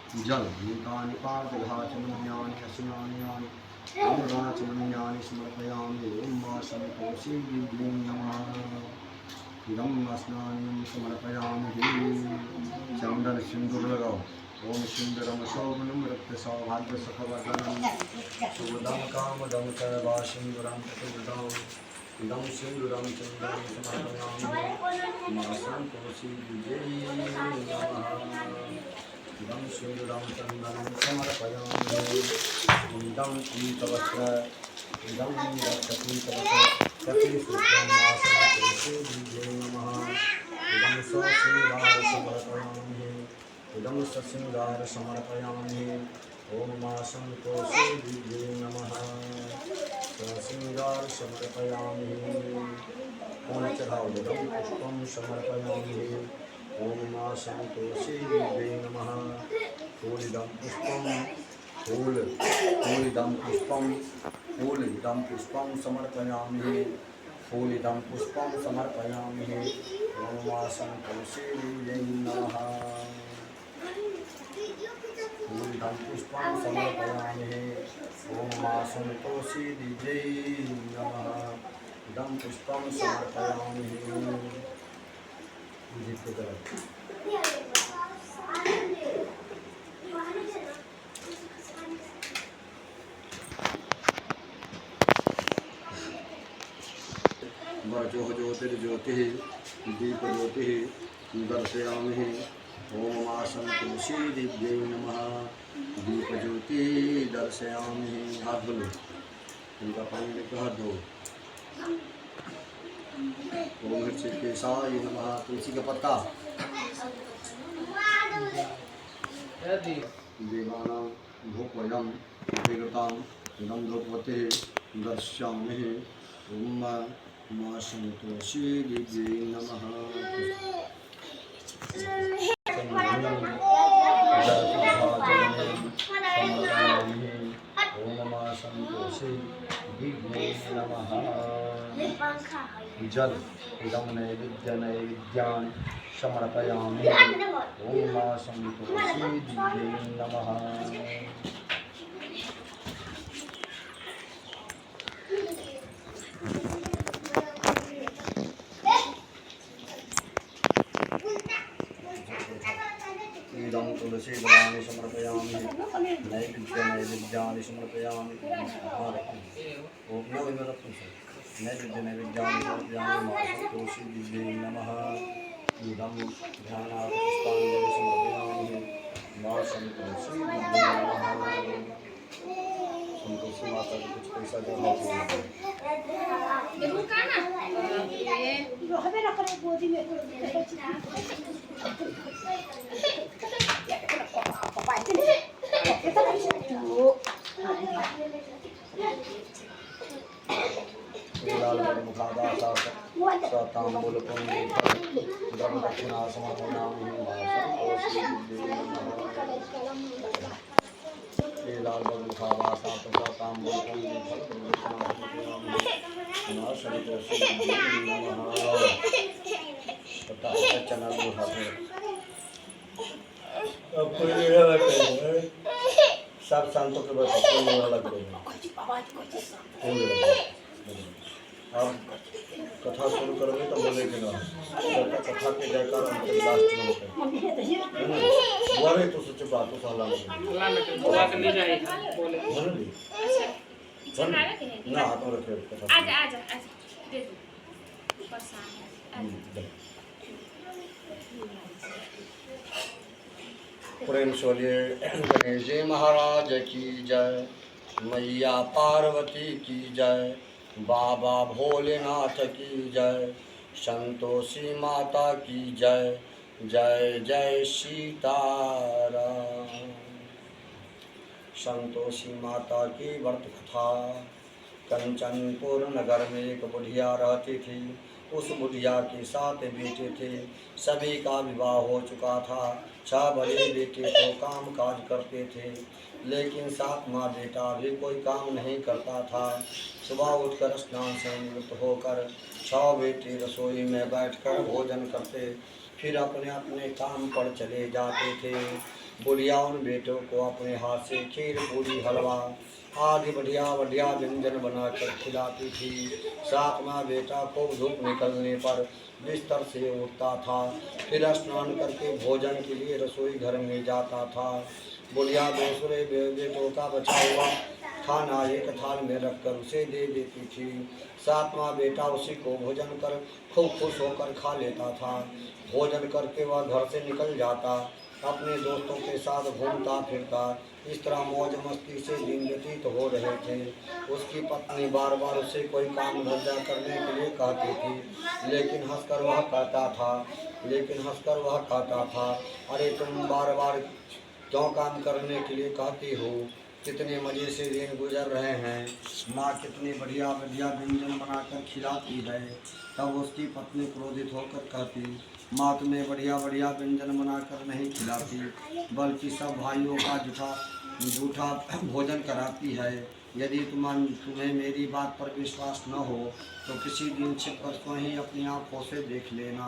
जल नीतानि पादघाचमन्यानि हसनानि अमृताचमन्यानि समर्पयामि ॐ वासं कोशि दिव्यं नमः इदं स्नानं समर्पयामि चंदन सिंदूर लगाओ ओम सुंदरम शोभनम रक्त सौभाग्य सुखवर्धनम शुभदम कामदम सर्वा सिंदूरम प्रतिवृतम इदं सिंदूरम चंदन समर्पयामि मासं कोशि विजयी नमः इदं सिंदूरम चंदनं समर्पयामि इदं पीतवस्त्र इदं रक्तपीतवस्त्र कपिसूत्रं मासं कोशि विजयी नमः इदं ससिंगार समर्पयामि इदं ससिंगार समर्पयामि ॐ मासं कोशि विजये नमः ससिंगार समर्पयामि ॐ चढ़ाओ इदं पुष्पं समर्पयामि ॐ मासं कोशि विजये नमः फूलिदं पुष्पं फूलिदं पुष्पं समर्पयामि फूलिदं पुष्पं समर्पयामि ॐ मासं कोशि विजये नमः फूलिदं पुष्पं समर्पयामि ॐ मासं कोशि विजये नमः इदं पुष्पं समर्पयामि वजो ज्योतिर्ज्योतिः दीपज्योतिः दर्शयामि ॐ मासं तुलसी दिव्यै नमः दीपज्योति दर्शयामि हाथ धो लो इनका पानी लेकर हाथ धो ओम ऋषिकेशाय नमः तुलसी का पत्ता देवानां भूपयं विगतां इदं द्रौपदी दर्शयामि ॐ मासं तुलसी दिव्यै नमः जल इदं नैवेद्यानि समर्पयामि ॐ मासं तुलसी दिव्यै नमः इदं तुलसी दलानि समर्पयामि नैवेद्यानि समर्पयामि नैवेद्यानि समर्पयामि मासं तुलसी दिव्यै नमः इदं ध्यानार्थपुष्पाञ्जलि समर्पयामि मासं तुलसी दिव्यै नमः संतोषी माता को कुछ पैसा जमा दक्षिणा समर्पयामि लाल बबू खावा चना सब शांतों के बाद अब कथा शुरू करोगे तो बोले कि ना कथा के जयकार लास्ट में बोले तो सच बात तो साला ना हाथ में रखे आजा आजा आजा दे दो प्रेम से बोलिए गणेश जी महाराज की जय मैया पार्वती की जय बाबा भोलेनाथ की जय संतोषी माता की जय जय जय सीताराम। संतोषी माता की व्रत कथा। कंचनपुर नगर में एक बुढ़िया रहती थी। उस बुढ़िया के 7 बेटे थे। सभी का विवाह हो चुका था। 6 बड़े बेटे तो काम काज करते थे, लेकिन 7वां बेटा भी कोई काम नहीं करता था। सुबह उठकर स्नान से निवृत्त होकर 6 बेटे रसोई में बैठकर भोजन करते, फिर अपने अपने काम पर चले जाते थे। बुढ़िया उन बेटों को अपने हाथ से खीर पूरी हलवा आदि बढ़िया बढ़िया व्यंजन बनाकर खिलाती थी। सातवां बेटा खूब धूप निकलने पर बिस्तर से उठता था, फिर स्नान करके भोजन के लिए रसोई घर में जाता था। बुढ़िया दूसरे बेटों का बचा हुआ खाना एक थाल में रखकर उसे दे देती थी। सातवां बेटा उसी को भोजन कर खूब खुश होकर खा लेता था। भोजन करके वह घर से निकल जाता, अपने दोस्तों के साथ घूमता फिरता। इस तरह मौज मस्ती से दिन व्यतीत हो रहे थे। उसकी पत्नी बार बार उसे कोई काम धंधा करने के लिए कहती थी, लेकिन हंसकर वह कहता था, अरे तुम बार बार क्यों काम करने के लिए कहती हो? कितने मज़े से दिन गुजर रहे हैं, माँ कितनी बढ़िया बढ़िया व्यंजन बनाकर खिलाती है। तब उसकी पत्नी क्रोधित होकर कहती, माँ तुम्हें बढ़िया बढ़िया व्यंजन बनाकर नहीं खिलाती, बल्कि सब भाइयों का झूठा भोजन कराती है। यदि तुम्हें मेरी बात पर विश्वास न हो तो किसी दिन छिप कर स्वयं अपनी आँखों से देख लेना।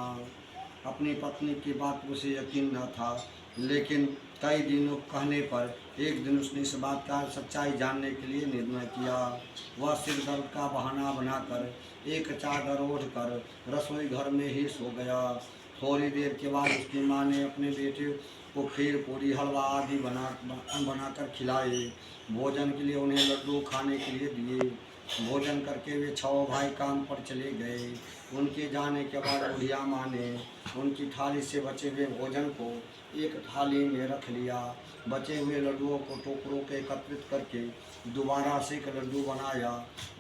अपनी पत्नी की बात पर उसे यकीन न था, लेकिन कई दिनों कहने पर एक दिन उसने इस बात का सच्चाई जानने के लिए निर्णय किया। वह सिर दर्द का बहाना बनाकर एक चादर ओढ़कर रसोई घर में ही सो गया। थोड़ी देर के बाद उसकी माँ ने अपने बेटे को खीर पूरी हलवा आदि बनाकर खिलाए। भोजन के लिए उन्हें लड्डू खाने के लिए दिए। भोजन करके वे 6 भाई काम पर चले गए। उनके जाने के बाद बुढ़िया माँ ने उनकी थाली से बचे हुए भोजन को एक थाली में रख लिया। बचे हुए लड्डुओं को टोकरों के एकत्रित करके दोबारा से एक लड्डू बनाया।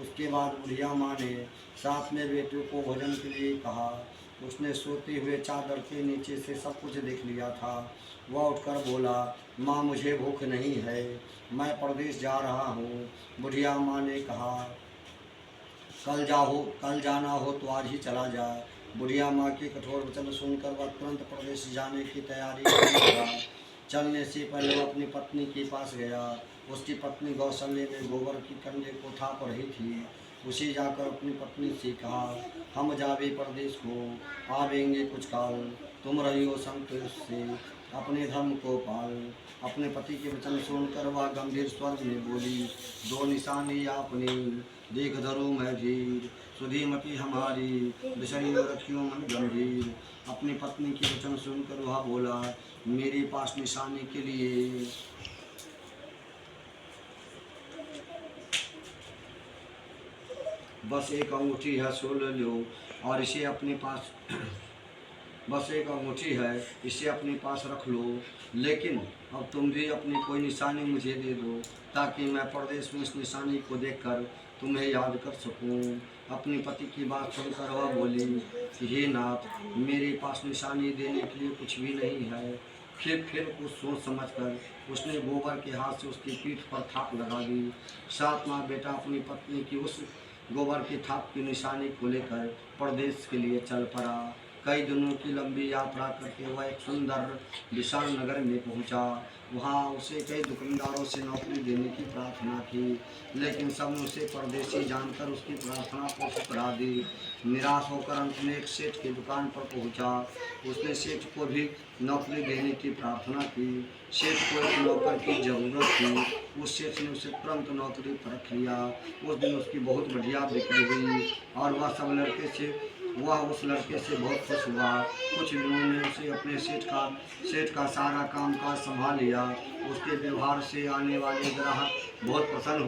उसके बाद बुढ़िया माँ ने साथ में बेटे को भोजन के लिए कहा। उसने सोते हुए चादर के नीचे से सब कुछ देख लिया था। वह उठकर बोला, माँ मुझे भूख नहीं है, मैं परदेश जा रहा हूँ। बुढ़िया माँ ने कहा, कल जाना हो तो आज ही चला जा। बुढ़िया माँ के कठोर वचन सुनकर वह तुरंत प्रदेश जाने की तैयारी करने लगा। चलने से पहले वह अपनी पत्नी के पास गया। उसकी पत्नी गौशल्य में गोबर की कंडे को थाप रही थी। उसे जाकर अपनी पत्नी से कहा, हम जावे परदेश को आवेंगे कुछ काल, तुम रही हो संतोष से अपने धर्म को पाल। अपने पति के वचन सुनकर वह गंभीर स्वर में बोली, दो निशानी आपने देख धरो मैं धीर, सुधीमती हमारी बिसरी रखियो मन गंभीर। अपनी पत्नी के वचन सुनकर वह बोला, मेरे पास निशानी के लिए बस एक अंगूठी है, सो ले लो और इसे अपने पास बस एक अंगूठी है, इसे अपने पास रख लो। लेकिन अब तुम भी अपनी कोई निशानी मुझे दे दो, ताकि मैं परदेश में इस निशानी को देखकर तुम्हें याद कर सकूं। अपने पति की बात सुनकर वह बोली कि हे नाथ, मेरे पास निशानी देने के लिए कुछ भी नहीं है। फिर कुछ सोच समझकर उसने गोबर के हाथ से उसकी पीठ पर थाप लगा दी। सातवां बेटा अपनी पत्नी की उस गोबर की थाप की निशानी को लेकर परदेश के लिए चल पड़ा। कई दिनों की लंबी यात्रा करके वह एक सुंदर विशाल नगर में पहुंचा। वहां उसे कई दुकानदारों से नौकरी देने की प्रार्थना की, लेकिन सबने उसे परदेशी जानकर उसकी प्रार्थना को ठुकरा दी। निराश होकर अंत में एक सेठ की दुकान पर पहुंचा। उसने सेठ को भी नौकरी देने की प्रार्थना की। सेठ को एक नौकर की ज़रूरत थी। उस सेठ ने उसे तुरंत नौकरी पर रख लिया। उस दिन उसकी बहुत बढ़िया बिक्री हुई और वह उस लड़के से बहुत खुश हुआ। कुछ दिनों में उसे अपने सेठ का सारा काम काज संभाल लिया। उसके व्यवहार से आने वाले ग्राहक बहुत प्रसन्न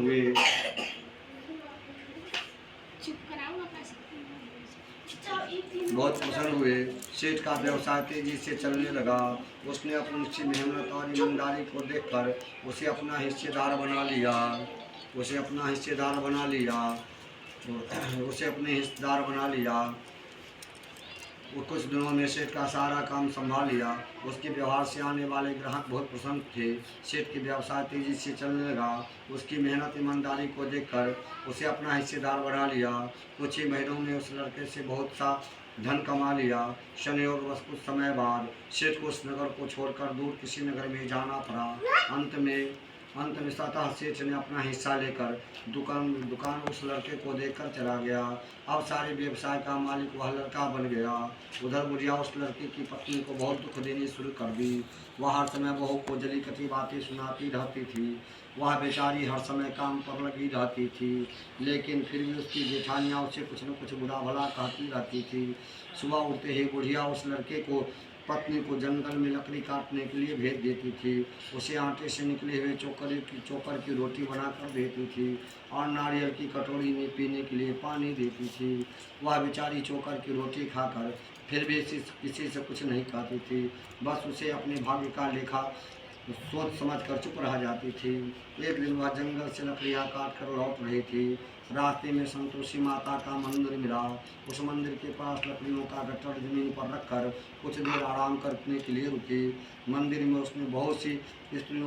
हुए। सेठ का व्यवसाय तेजी से चलने लगा। उसने अपनी मेहनत और ईमानदारी को देखकर उसे अपना हिस्सेदार बना लिया। वो कुछ दिनों में सेठ का सारा काम संभाल लिया। उसके व्यवहार से आने वाले ग्राहक बहुत प्रसन्न थे। सेठ के व्यवसाय तेजी से चलने लगा। उसकी मेहनत ईमानदारी को देखकर उसे अपना हिस्सेदार बना लिया। कुछ ही महीनों में उस लड़के से बहुत सा धन कमा लिया। संयोगवश कुछ समय बाद सेठ को उस नगर को छोड़कर दूर किसी नगर में जाना पड़ा। अंत में अंत में सतह सेठ ने अपना हिस्सा लेकर दुकान उस लड़के को देकर चला गया। अब सारे व्यवसाय का मालिक वह लड़का बन गया। उधर बुढ़िया उस लड़के की पत्नी को बहुत दुख देनी शुरू कर दी। वह हर समय बहू को जली कटी बातें सुनाती रहती थी। वह बेचारी हर समय काम पर लगी रहती थी, लेकिन फिर भी उसकी जेठानियाँ उसे कुछ न कुछ बुरा भला कहती रहती थी। सुबह उठते ही बुढ़िया उस लड़के को पत्नी को जंगल में लकड़ी काटने के लिए भेज देती थी। उसे आटे से निकले हुए चोकर की रोटी बनाकर देती थी और नारियल की कटोरी में पीने के लिए पानी देती थी। वह बेचारी चोकर की रोटी खाकर फिर भी किसी से कुछ नहीं कहती थी, बस उसे अपने भाग्य का लेखा सोच समझ कर चुप रह जाती थी। एक दिन वह जंगल से लकड़ियाँ काट कर लौट रही थी। रास्ते में संतोषी माता का मंदिर मिला। उस मंदिर के पास लकड़ियों का गट्ठर जमीन पर रखकर कुछ देर आराम करने के लिए रुकी। मंदिर में उसने बहुत सी स्त्रियों